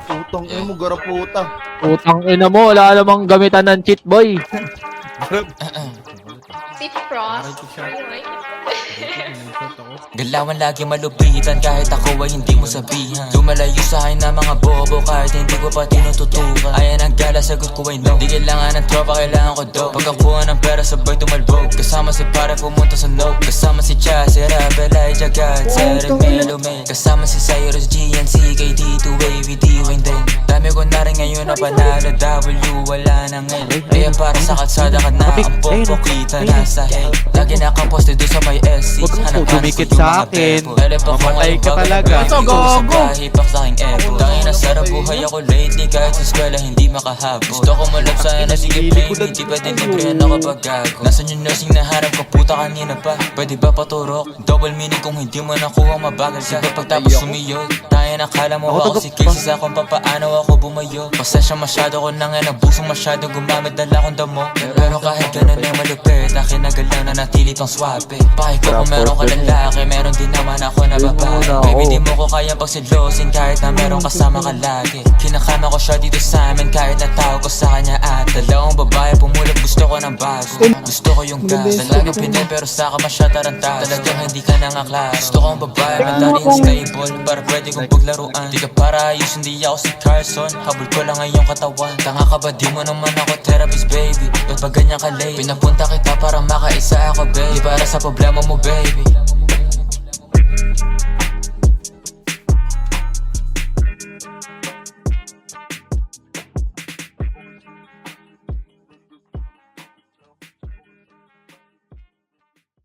Putang ina mo, garaputa. Putang ina mo, wala namang gamitan ng cheat boy. Si Frost. Galawan lagi malupitan kahit ako ay hindi mo sabihan. Lumalayo sa akin na mga bobo kahit hindi ko pa tinututukan. Ayan ang gala, sagot ko ay no. Di kailangan ng tropa, kailangan ko do. Pagkakuha ng pera sabay tumalbog. Kasama si pare pumunta sa no. Kasama si Cha, si Rap, Elijah God, Serek, Melume. Kasama si Cyrus, GNC, KT2, AVD, Wayne din. Dami ko na rin ngayon na panalo, W, wala nang L. Kaya para sa kalsada ka na, ang popo kita nasa hell. Lagi nakaposte doon sa may SC. Huwag kang dumikit sa akin. Mamatay ka talaga. Ito gogo. Hipak sa aking ego. Tangin na sarap buhay ako lately. Kahit sa eskwela hindi makahabol. Gusto ko malap sana na sige play me. Di pwede libre na kapag gago. Nasaan yung nursing na harap ko puta kanina pa? Pwede ba paturok? Double meaning kung hindi mo nakuha mabagal ka. Pagtapos sumiyod. Tayo nakala mo ako si Casey sa kung papaano ako bumayo. Pasensya masyado ko nang nabusong masyado gumamit dala kong damo. Pero kahit ganun ay malupit. Akin na galaw na natili pang swabe. Pakiko kung meron ka lalaki, meron din naman ako na babae. Baby di mo ko kaya pagsilosin kahit na meron kasama ka lagi. Kinakama ko siya dito sa amin kahit natawag ko sa kanya at dalawang babae pumulot gusto ko ng bago. Gusto ko yung gas, talagang pinay pero saka masya tarantado. Talagang hindi ka nangaklas. Gusto ko ang babae mentally unstable para pwede kong paglaruan. Di ka para ayos, hindi ako si Carson. Habol ko lang ngayong katawan. Tanga ka ba di mo naman ako therapist baby? Ba't ba ganyan ka late? Pinapunta kita para makaisa ako baby. Di para sa problema mo baby.